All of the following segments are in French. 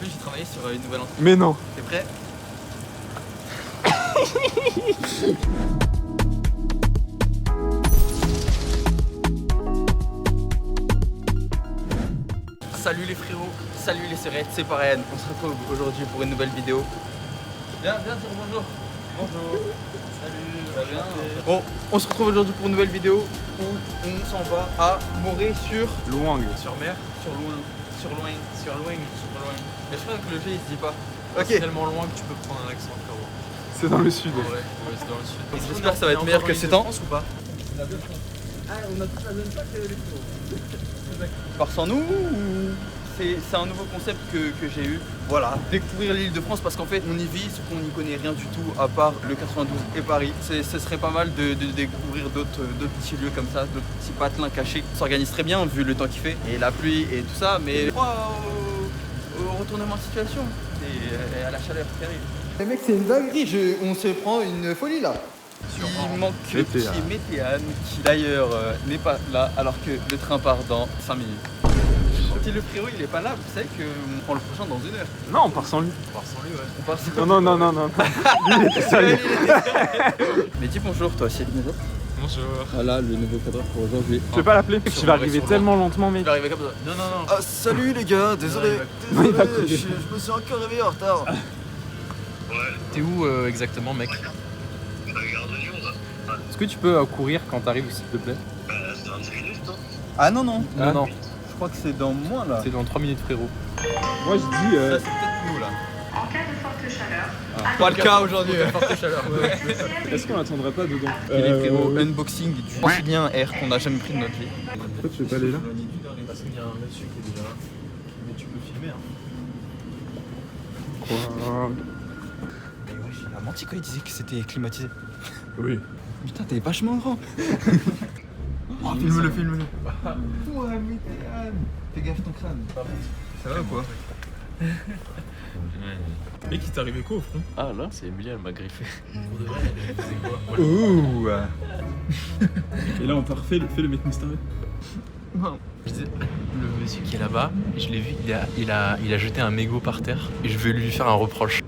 plus, j'ai travaillé sur une nouvelle entreprise. Mais non. T'es prêt? Salut les frérots, salut les sœurettes, c'est Parayan. On se retrouve aujourd'hui pour une nouvelle vidéo. Viens dire bonjour. Bonjour. Salut, ça va bien? Bon, on se retrouve aujourd'hui pour une nouvelle vidéo où on s'en va à Morée-sur Luang. Sur mer, sur loin, sur loin, sur loin, sur loin. Mais je crois que le G il se dit pas. Ok. C'est tellement loin que tu peux prendre un accent, frérot. C'est dans le sud. Ouais, c'est dans le sud. J'espère que ça va être meilleur que ces temps. Ou pas? On a tous la même fac, les frérots. Part sans nous ou c'est un nouveau concept que j'ai eu. Voilà, découvrir l'île de France parce qu'en fait on y vit, sauf qu'on n'y connaît rien du tout à part le 92 et Paris. Ce serait pas mal de découvrir d'autres petits lieux comme ça, d'autres petits patelins cachés. On s'organise très bien vu le temps qu'il fait et la pluie et tout ça, mais au retournement de situation et à la chaleur qui arrive. Les mecs, c'est une dinguerie, on se prend une folie là. Il manque que Météane. petit Météane qui d'ailleurs n'est pas là alors que le train part dans 5 minutes. Si le frérot il est pas là, vous savez qu'on prend le prochain dans 1 heure. Non, on part sans lui. On part sans lui, ouais. On part sans Non. Lui, il était sérieux. Mais dis bonjour toi, c'est Binazat. Bonjour. Voilà le nouveau cadreur pour aujourd'hui. Je vais pas l'appeler. Tu vas arriver sur tellement lentement, mec. Il va arriver comme ça. Non. Ah salut les gars, désolé. Non, il va courir. Je me suis encore réveillé en retard. T'es où exactement, mec? Est-ce que tu peux courir quand t'arrives, s'il te plaît? Ah non. Non. Je crois que c'est dans moins là. C'est dans 3 minutes, frérot. Moi, je dis. Ça c'est peut-être nous là. En cas de forte chaleur, Pas le cas aujourd'hui. Forte chaleur. Est-ce qu'on l'attendrait pas dedans? Et les frérots, unboxing du Chilien Air qu'on n'a jamais pris de notre vie. Pourquoi tu veux pas aller là? Parce qu'il y a un monsieur qui est déjà là. Mais tu peux filmer, hein. Quoi? Mais ouais, il a menti quand il disait que c'était climatisé. Oui. Putain, t'es vachement grand. Oh, filme-le. Ouais, Météane. Fais gaffe ton crâne. Ça va ou quoi? Mec, il t'est arrivé quoi au front? Ah là, c'est Emilia, elle m'a griffé. Pour de vrai, elle faisait quoi? Ouh. Et là, on t'a refait le mec mystérieux. Non. Le monsieur qui est là-bas, je l'ai vu, il a jeté un mégot par terre et je vais lui faire un reproche.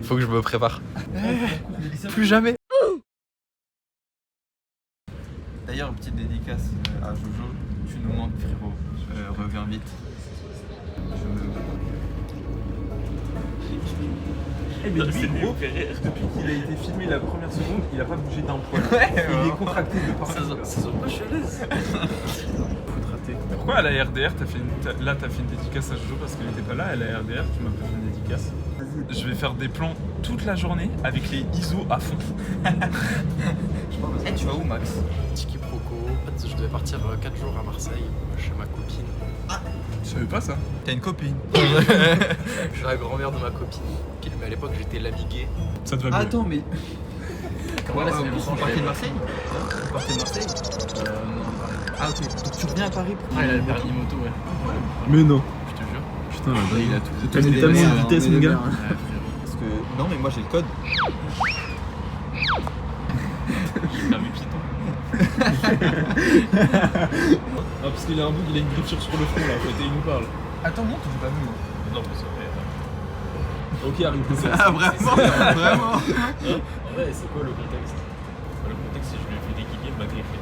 Faut que je me prépare. Plus jamais. D'ailleurs, petite dédicace à Jojo. Tu nous manques, frérot. Reviens vite. Mais lui, gros, depuis qu'il a été filmé la première seconde, il a pas bougé d'un poil. Il est contracté de partout. Ça se pas, je suis à l'aise. Pourquoi à la RDR, t'as fait une dédicace à Jojo parce qu'elle était pas là, à la RDR, tu m'as pas fait une dédicace. Je vais faire des plans toute la journée avec les ISO à fond. Eh, tu vas où, Max? Tiki Proco. En fait, je devais partir 4 jours à Marseille chez ma copine. Je savais pas ça. T'as une copine? Je suis la grand-mère de ma copine. Mais à l'époque, j'étais l'amigué. Ça te va mieux. Attends, mais. Voilà, c'est vous partez de Marseille? Vous partez de Marseille? Non. Ah, ok. Donc tu reviens à Paris pour. Ah, il a le permis moto, ouais. Mais non. Je te jure. Putain, Ouais, il a tout. T'as mis tellement de vitesse, mon gars. Ouais, frérot. Parce que. Non, mais moi j'ai le code. J'ai permis piton. Ah, parce qu'il a un bout, il a une griffure sur le front là, à côté, il nous parle. Attends, monte ou j'ai pas vu moi? Non, mais c'est vrai. Ok, arrive. Ah, vraiment? En vrai, c'est quoi le contexte? Le contexte, c'est que je lui ai fait déguider, il m'a griffé.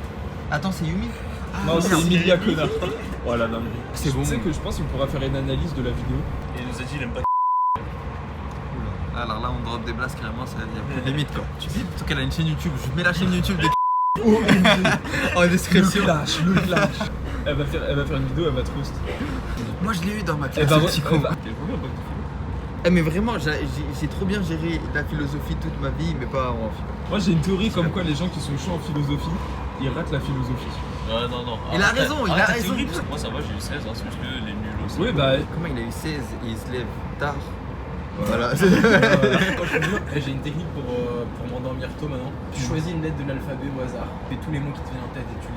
Attends, c'est Yumi? Non, c'est Emilia connard. Voilà, non. C'est bon. Tu sais que je pense qu'on pourra faire une analyse de la vidéo. Et il nous a dit, il aime pas. Alors là, on drop des blasts carrément, ça y a plus de limite quoi. Tu dis plutôt qu'elle a une chaîne YouTube, je mets la chaîne YouTube de en description. Le clash. Elle va faire une vidéo, elle va te roast. Moi je l'ai eu dans ma Elle classe. va petit con. Mais vraiment, j'ai trop bien géré la philosophie toute ma vie, mais pas en film. Moi j'ai une théorie comme quoi les gens qui sont chauds en philosophie, ils ratent la philosophie. Non. Il a raison, il a Arrête ta raison. théorie, parce que moi, ça va, j'ai eu 16, hein, c'est juste que les nuls aussi. Oui, bah. Comment il a eu 16 et il se lève tard? Voilà. Moi, je te jure, j'ai une technique pour m'endormir tôt maintenant. Tu choisis une lettre de l'alphabet au hasard. Et tous les mots qui te viennent en tête et tu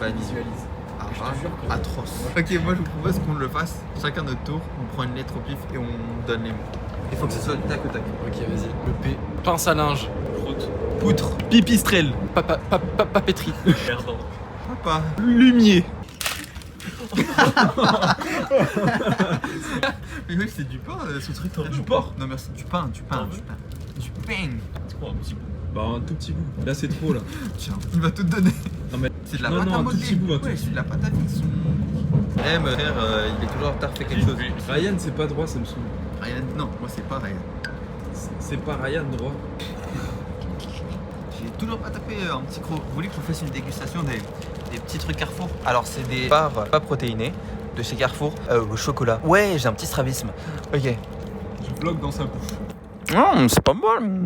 les visualises. Ah, Je te jure que- atroce. Ok, moi je vous propose qu'on le fasse chacun notre tour. On prend une lettre au pif et on donne les mots. Il faut que ce soit tac au tac. Ok, vas-y. Le P. Pince à linge. Prout. Poutre. Pipistrelle. Papeterie. Perdant. Papa. Lumier. Mais oui, c'est du pain, ce truc. Du porc. Non, merci, du pain. Du pain. C'est quoi un petit bout? Bah un tout petit bout. Là c'est trop là. Tiens, il va tout te donner. Non mais. C'est de la Non, pâte non, à un tout modeler. petit bout, un tout Ouais, petit c'est de la pâte à fixe. Eh, mon frère, il est toujours en retard, fait quelque chose. Ryan c'est pas droit, ça me saoule. Ryan, non, moi c'est pas Ryan. C'est pas Ryan droit. J'ai toujours pas tapé un petit croc. Vous voulez que je vous fasse une dégustation des petits trucs Carrefour? Alors, c'est des barres pas protéinées de chez Carrefour au chocolat. Ouais, j'ai un petit strabisme. Ok. Je vlog dans sa bouche. C'est pas mal.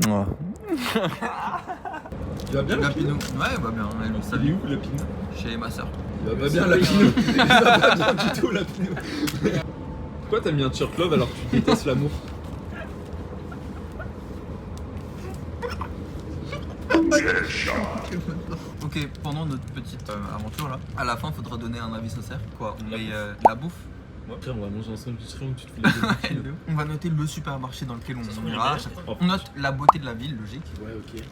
Il va bien La Lapinou? Pinou. Ouais, va bien. Elle nous Il est salue. où Lapinou? Chez ma soeur. Il va bien Lapinou. Il va pas bien du tout Lapinou. Pourquoi t'as mis un shirt love alors que tu détestes l'amour? Ok, pendant notre petite aventure là, à la fin, faudra donner un avis sincère. Quoi, on met la bouffe. Après on va manger ensemble du triangle, tu te fais les deux. On va noter le supermarché dans lequel on ira. Oh, On note la beauté de la ville, logique. Ouais ok.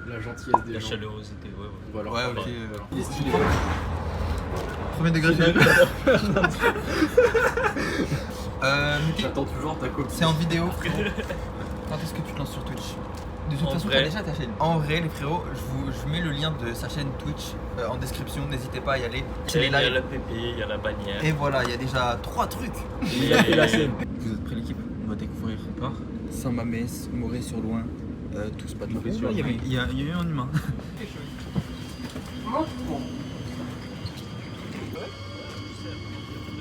La gentillesse des La gens. chalérosité, ouais. Voilà. Ouais, ok. Il est stylé. Premier degré. Mickey, J'attends toujours ta copie. c'est en vidéo, frérot. Quand est-ce que tu te lances sur Twitch? De toute En façon, vrai. t'as déjà ta chaîne. En vrai, les frérots, je mets le lien de sa chaîne Twitch en description. N'hésitez pas à y aller. C'est les Il y a lives. la PP, il y a la bannière. Et voilà, il y a déjà 3 trucs. Il a fait la scène. Vous êtes prêts, l'équipe? On va découvrir Saint-Mamès, Morée-sur-Loing, tous pas de mauvais. Il y a eu un humain.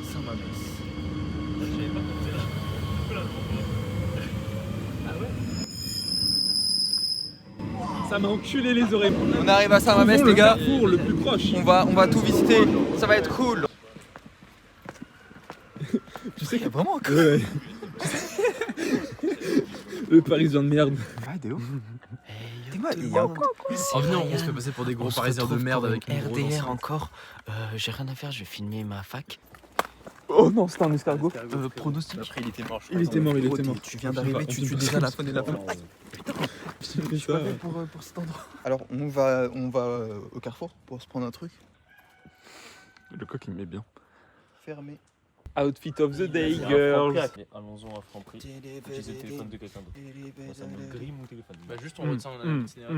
Saint-Mamès. Ça m'a enculé les oreilles. On arrive à Saint-Mamès, les gars. Pour le plus proche. On va tout visiter. Ça va être cool. Tu sais Il y a vraiment un cool. Ouais. Le parisien de merde. Ah, de ouf. Il y a quoi? Oh venez, on se fait passer pour des gros parisiens de merde avec une grosse RDR enceinte. encore. J'ai rien à faire, je vais filmer ma fac. Oh non, c'était un escargot. Pronostic. Après, il était mort. je Il crois. était mort, il Gros, était mort. Tu viens d'arriver, tu tues déjà la faune et la flore. Je suis pas fait pour cet endroit. Alors, on va au Carrefour pour se prendre un truc. Le coq il me met bien. Fermé. Outfit of the day, C'est un girls. Franprix. Allons-en à Franprix. Utiliser le téléphone de quelqu'un d'autre. Moi, ça me grille mon téléphone. Bah juste on retient un itinéraire.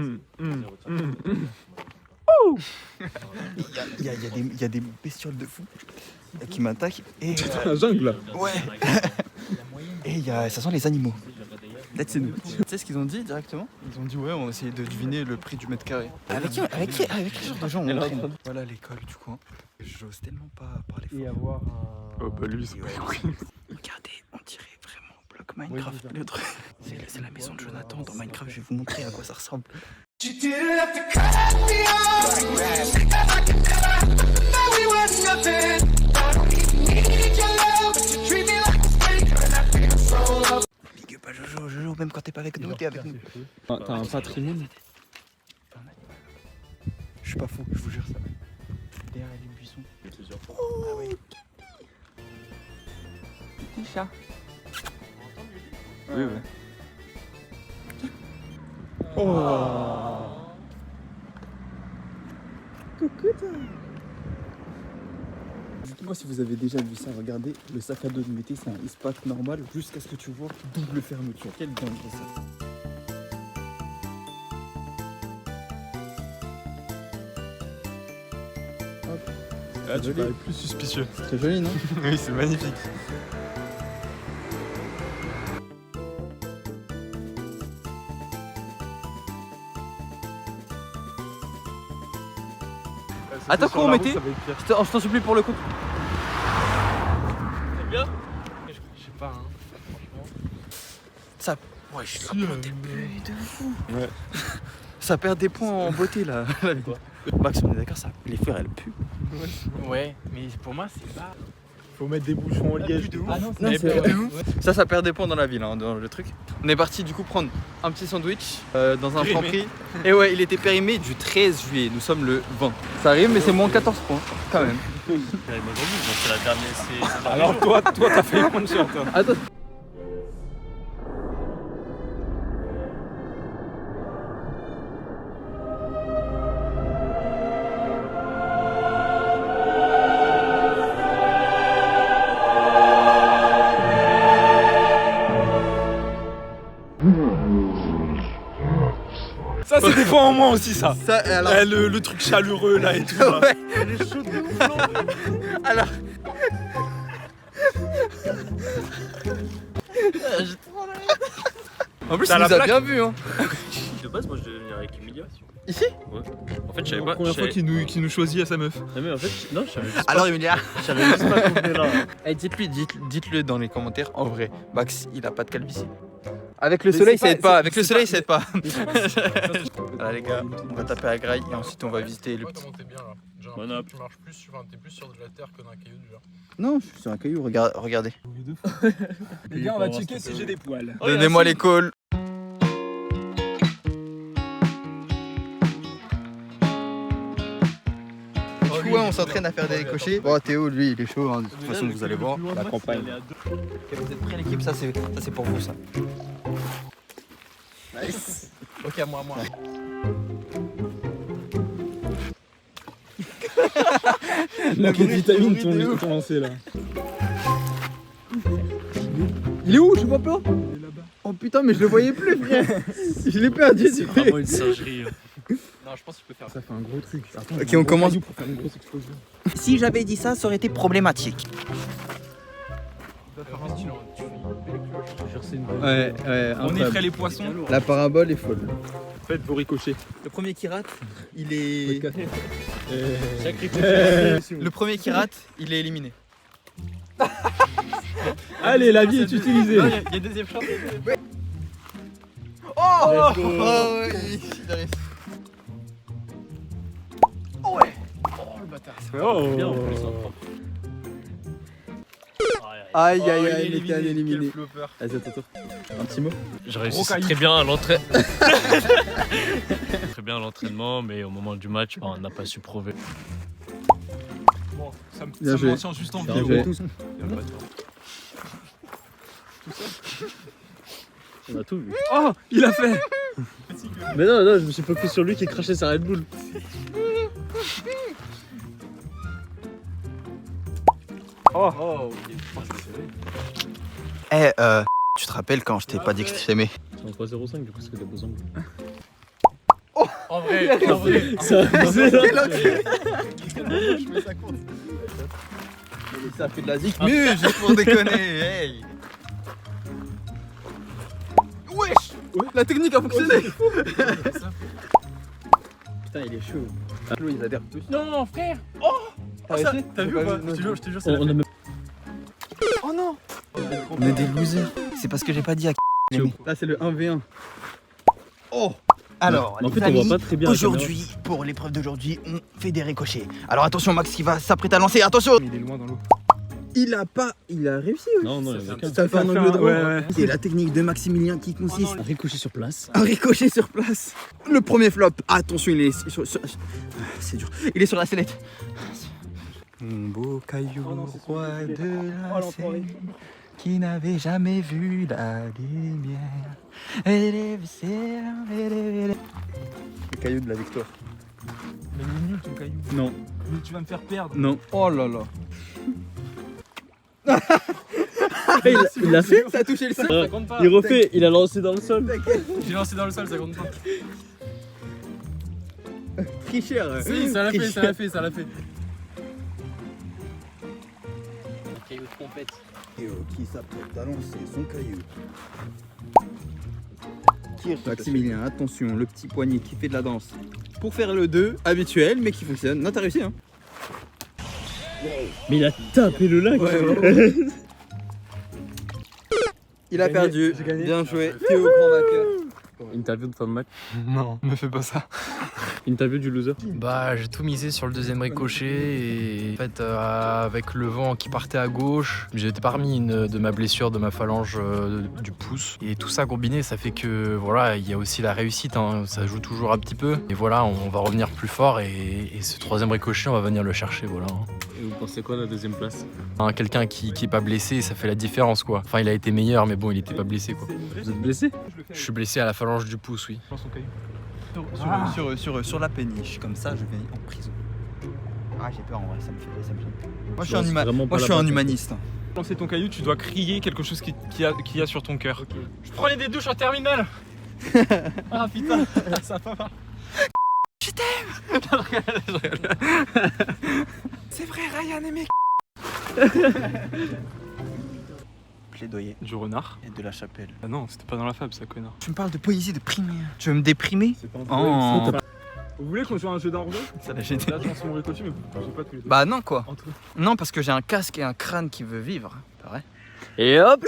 Il y a des bestioles de fou qui m'attaquent. Et La jungle là. ouais. Et ça sent les animaux. Peut-être c'est nous. Tu sais ce qu'ils ont dit directement? Ils ont dit ouais, on va essayer de deviner le prix du mètre carré. Avec quel genre de gens on traîne? Voilà l'école du coin. J'ose tellement pas parler fort. Et avoir un... Oh bah lui c'est pas Regardez, on dirait vraiment bloc Minecraft. Le truc. C'est la maison de Jonathan dans Minecraft. Je vais vous montrer à quoi ça ressemble. Big up à Jojo, même quand t'es pas avec nous, t'es avec nous. T'as un patrimoine. Je suis pas fou, je vous jure ça. Derrière les buissons. Ah oui. Petit chat. Oui, oui. Oh. Coucou toi. Dites-moi si vous avez déjà vu ça, regardez, le sac à dos de Mété, c'est un ispac normal jusqu'à ce que tu vois double fermeture. Quel danger ça. Ah, tu parais plus suspicieux. C'est très joli, non? Oui, c'est magnifique. Attends, quoi on mettait? Je t'en supplie pour le coup. C'est bien? Je sais pas, hein. Ça. Ouais, je suis de fou. Ouais. Ça perd des points en beauté là. Max, on est d'accord, ça. Les fleurs elles puent. Ouais, mais pour moi c'est pas... Faut mettre des bouchons en liège. Ah non, Non, c'est c'est ça perd des points dans la ville, hein, dans le truc. On est parti du coup prendre un petit sandwich dans un Franprix. Et ouais, il était périmé du 13 juillet. Nous sommes le 20. Ça arrive, mais c'est moins 14 points quand même. Aujourd'hui, donc c'est la dernière. Alors toi t'as fait prendre cher toi. Attends. Ça, c'est des fois en moins aussi, ça. Ça, alors... Le truc chaleureux là et tout. Là. Ouais. Elle est chaude de ouf, non? Alors... En plus, T'as il la nous a plaque bien vu, hein. De base, moi je devais venir avec Emilia. Ici? En fait, je savais La pas. première fois qu'il nous choisit à sa meuf. Non, mais en fait, non, je savais juste Alors, Emilia. je savais juste pas qu'on venait là. Hey, dites-le dans les commentaires. En vrai, Max, il a pas de calvitie. Avec le soleil, ça aide pas. Avec le soleil, ça aide pas. Voilà, les gars, on va taper à Graille et ensuite on va visiter le petit. T'es bien là. Genre, Bon, hop. tu marches plus, t'es plus sur de la terre que d'un caillou déjà. Non, je suis sur un caillou, regardez. Les gars, on va checker si j'ai des poils. Donnez-moi les calls. Du coup, ouais, on s'entraîne à faire des ricochets. Bon, Théo, lui, il est chaud, hein, de toute façon, vous allez voir. La campagne. Ok, vous êtes prêts, l'équipe? Ça, c'est pour vous, ça. Nice. Ok, à moi. La vitamine t'ont lancé là. Il est où? Je vois pas. Il est là-bas. Oh putain, mais je le voyais plus, frère. Je l'ai perdu, C'est vraiment une singerie. Non, je pense que je peux faire ça. Ça fait un gros truc. Attends, Ok, on commence. pour faire une grosse explosion. Si j'avais dit ça, ça aurait été problématique. Ouais, On effraie les poissons. La parabole est folle. Faites vos ricochets. Le premier qui rate, il est. Chaque ricochet. Le premier qui rate, il est éliminé. Allez, la vie est utilisée. Il y a deuxième chance. Oh, Let's go. ouais, il arrive. Oh. Bien en plus. Hein. Aïe, Oh, aïe, il est aïe, il était éliminé. éliminé. Vas-y, attends. Un petit mot. Je réussis caillou. très bien à l'entraînement. Très bien à l'entraînement, mais au moment du match, on n'a pas su prouver. Bon, ça Bien me joué. maintient juste en vie. Bien joué. gros. On a tout vu. Oh, il a fait. Mais non, je me suis focus sur lui qui crachait sa Red Bull. Oh, ok. Eh, tu te rappelles quand je t'ai pas dit que je t'aimais? C'est en 3-0-5, du coup, c'est que t'as besoin de. En vrai. Ça a abusé, là. Ça fait de la zik. Mais juste pour déconner, hey. Wesh, la technique a fonctionné. Putain, il est chaud. Flo, ils adhèrent tous. Non, frère. T'as essayé? T'as vu ou pas? Je te jure, c'est la On a même. Oh non. On est des losers. C'est parce que j'ai pas dit à Là, c'est le 1v1. Oh. Alors, En les fait, on amis, voit pas très bien. la aujourd'hui, pour l'épreuve d'aujourd'hui, on fait des ricochets. Alors attention, Max qui va s'apprêter à lancer. Attention. Il est loin dans l'eau. Il a réussi. caméra. Non, il y en a qu'un. Ça fait un angle droit. ouais. C'est la technique de Maximilien qui consiste Un ricochet sur place. à ricocher sur place. Le premier flop. Attention, il est c'est dur. Il est sur la sellette. Mon beau caillou, roi de la selle, qui n'avait jamais vu la lumière. Le caillou de la victoire. Mais il est nul ton caillou. Non. Mais tu vas me faire perdre. Non. Oh là là. Il l'a fait. Ça a touché le sol. Ça compte pas. Il refait, il a lancé dans le sol. J'ai lancé dans le sol, ça compte pas. Tricheur. Si, ça l'a fait, ça l'a fait, ça l'a fait. Caillou de trompette. Et qui s'apprête à lancer son caillou. Maximilien, attention, le petit poignet qui fait de la danse. Pour faire le 2 habituel, mais qui fonctionne. Non, t'as réussi, hein? Mais il a tapé le lac. Il a Gagné, perdu. j'ai gagné. Bien joué. Théo, grand vainqueur. Interview de fin de match. Non, me fais pas ça. Interview du loser. Bah, j'ai tout misé sur le deuxième ricochet et en fait, avec le vent qui partait à gauche, j'étais pas remis de ma blessure de ma phalange du pouce. Et tout ça combiné, ça fait que voilà, il y a aussi la réussite, hein, ça joue toujours un petit peu. Et voilà, on va revenir plus fort et ce troisième ricochet, on va venir le chercher, voilà. Et vous pensez quoi de la deuxième place? Hein, quelqu'un qui est pas blessé, ça fait la différence, quoi. Enfin, il a été meilleur, mais bon, il était pas blessé, quoi. Vous êtes blessé? Je suis blessé à la phalange du pouce, oui. Dans son caillou. Sur la péniche, comme ça, je vais en prison. Ah, j'ai peur en vrai, ça me gêne. Moi, Je pense vraiment pas je suis la un bonne. humaniste. Lancer ton caillou, tu dois crier quelque chose qu'il y a sur ton cœur. Je prenais des douches en terminale. Ah putain, ça va pas. Je t'aime. C'est vrai, Ryan aimait. Plaidoyer. Du renard. Et de la chapelle. Ah non, c'était pas dans la fable, ça, connard. Tu me parles de poésie, de primaire. Tu veux me déprimer? C'est pas un Oh. Vous voulez qu'on joue à un jeu d'argent? Ça l'a gêné. Là, je lance mon ricochet, mais j'ai pas tous les Bah non quoi. Entre eux. Non parce que j'ai un casque et un crâne qui veut vivre. Pas vrai? Et hop.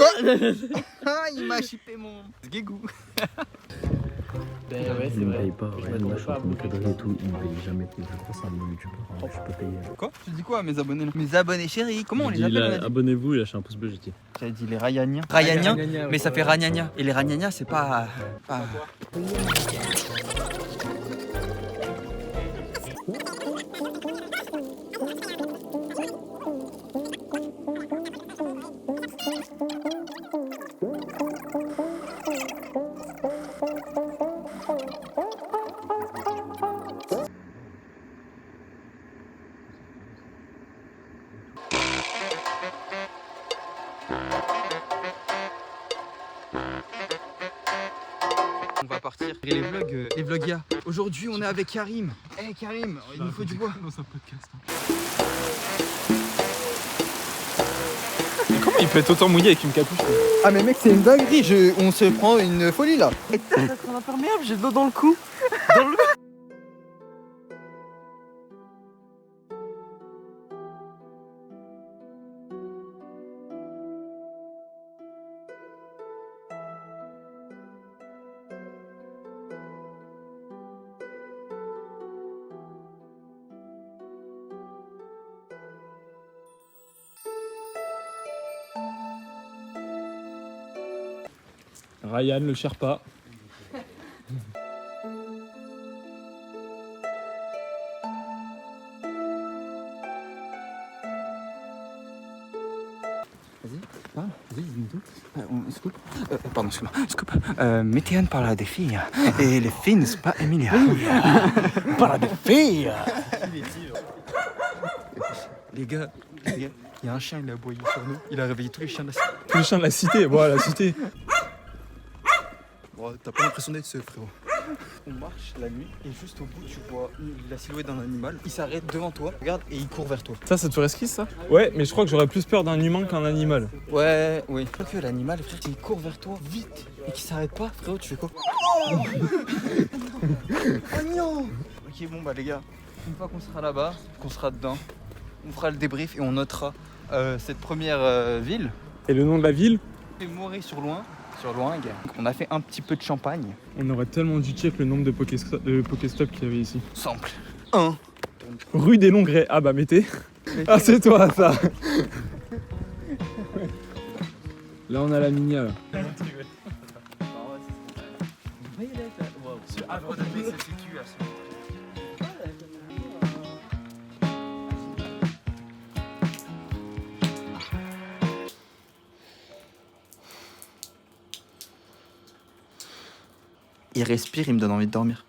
Ah il m'a chippé mon guégou. Ben ouais, c'est vrai. Pas, Je ouais, m'attendais moi je suis pas à en train de beaucoup de cadrer et tout, il me paye jamais, je crois que c'est un bon youtubeur, je peux payer. Quoi? Tu dis quoi à mes abonnés là? Mes abonnés chéris, comment on les appelle? On a dit Abonnez-vous et lâchez un pouce bleu, j'ai dit. J'avais dit les Rayaniens. Rayaniens, mais ça fait Ragnagna. Et les Ragnagna c'est pas... On va partir. Les vlogs, aujourd'hui on est avec Karim. Eh Karim, il nous faut du bois. Dans un podcast. Comment il peut être autant mouillé avec une capuche? Ah mais mec c'est une dinguerie, on se prend une folie là. Et ça va être un imperméable, j'ai de l'eau dans le cou. Ryan, le Sherpa. Oui, dis-nous tout. Scoop. Pardon, excuse-moi. Scoop. Météane parle à des filles. Et les filles ne sont pas Emilia. Parle à des filles. Les gars, il y a un chien, il a aboyé sur nous. Il a réveillé tous les chiens de la cité. Tous les chiens de la cité, voilà, la cité. Bon, t'as pas l'impression d'être seul, frérot. On marche la nuit et juste au bout, tu vois la silhouette d'un animal. Il s'arrête devant toi, regarde, et il court vers toi. Ça te ferait esquisse, ça? Ouais, mais je crois que j'aurais plus peur d'un humain qu'un animal. Ouais, oui. Je crois que l'animal, frère, il court vers toi vite et qu'il s'arrête pas, frérot, tu fais quoi? Oh non. Ok, bon, bah les gars, une fois qu'on sera là-bas, qu'on sera dedans, on fera le débrief et on notera cette première ville. Et le nom de la ville? Et mourir sur Loing. Sur Loing. On a fait un petit peu de champagne. On aurait tellement dû check le nombre de Pokéstop qu'il y avait ici. Sample. 1. Rue des Longrets. Ah bah mettez. Ah c'est toi ça. Là on a la Minia là. Il respire, il me donne envie de dormir.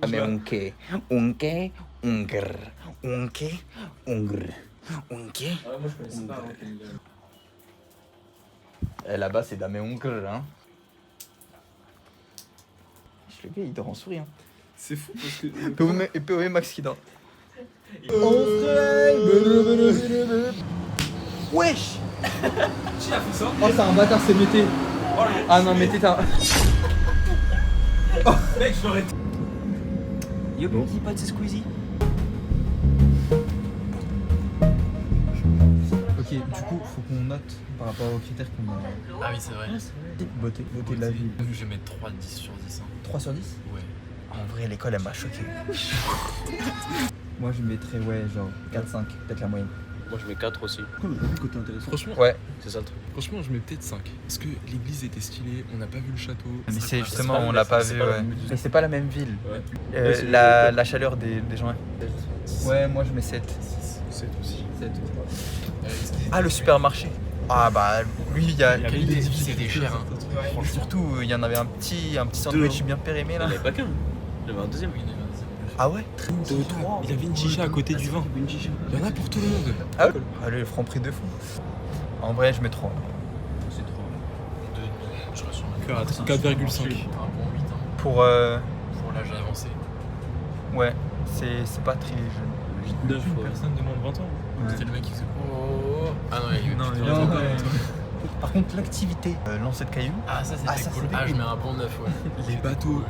Ah mais unke, ungr. Et là-bas c'est Dame Ungr, hein. Le gars il dort en souris, hein. C'est fou parce que. POV Max qui dort. Wesh. Qui a fait ça? Oh c'est un bâtard, c'est Mété. Ah non Mété t'as... Mec, je l'aurais. Yo petit pas de Squeezie. Ok, du coup faut qu'on note par rapport aux critères qu'on a. Ah oui, c'est vrai. Beauté de la ville. Je vais mettre 3 10 sur 10. 3 sur 10. Ouais. En vrai l'école elle m'a choqué. Moi je mettrais ouais genre 4-5, peut-être la moyenne. Moi je mets 4 aussi. Côté intéressant. Franchement, Ouais. C'est ça le truc. franchement, je mets peut-être 5. Parce que l'église était stylée, on n'a pas vu le château. Mais c'est justement pas- on l'a pas c'est vu pas la ouais. même Mais c'est pas la même ville. Ouais. La chaleur des gens. Ouais moi je mets 7. 7 aussi. 7. Ah le supermarché. Ah bah lui il y a... C'était cher, hein. Franchement, surtout il y en avait un petit sandwich bien périmé Il là. n'y en avait pas qu'un. Il y en avait un deuxième. Ah ouais. 2, 3. Il avait une chicha à côté du vin. Il y en a pour tout le monde. Ah ouais. Allez le franc prix de fou. En vrai je mets 3. C'est 3. 2, je reste sur ma cœur à 4,5. Un bon 8 hein, Pour pour l'âge avancé. ouais, c'est pas très jeune. 9 Personne de moins de 20 ans. C'était le mec qui faisait oh. Ah non, il y a eu Non, putain, il y a non, pas Par contre, l'activité lancer de cailloux. Ah ça c'était ça, cool. c'était Ah je cool. mets un bon 9 ouais. Les bateaux,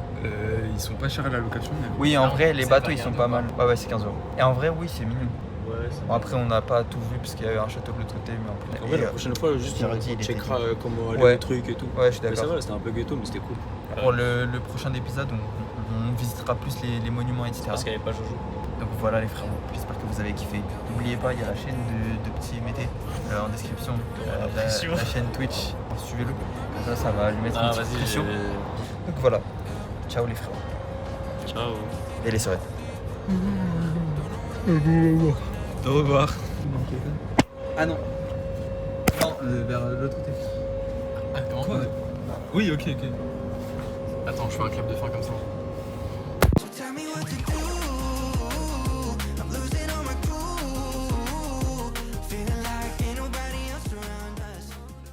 ils sont pas chers à la location. Mais... Oui, en Non, vrai, les c'est bateaux pas ils sont rien pas de mal. Ouais, c'est 15 €. Et en vrai, oui, c'est mignon. Ouais, ça Bon, après, on n'a pas tout vu parce qu'il y avait un château de l'autre côté, mais En vrai, la prochaine fois, juste Jarodi, il on était checkera comment aller Ouais. le truc et tout. Ouais, je suis Mais ça d'accord. va, c'était un peu ghetto, mais c'était cool. Pour le prochain épisode, on visitera plus les monuments, etc. Parce qu'il n'y avait pas Jojo. Donc voilà les frérots, j'espère que vous avez kiffé. N'oubliez pas, il y a la chaîne de Petit Mété en description, la chaîne Twitch, suivez-le. Comme ça va lui mettre une petite pression. Donc voilà, ciao les frérots. Ciao. Et les sœurs. Au revoir. Ah non. Non, vers l'autre côté. Ah comment Oui, ok. Attends, je fais un clap de fin comme ça.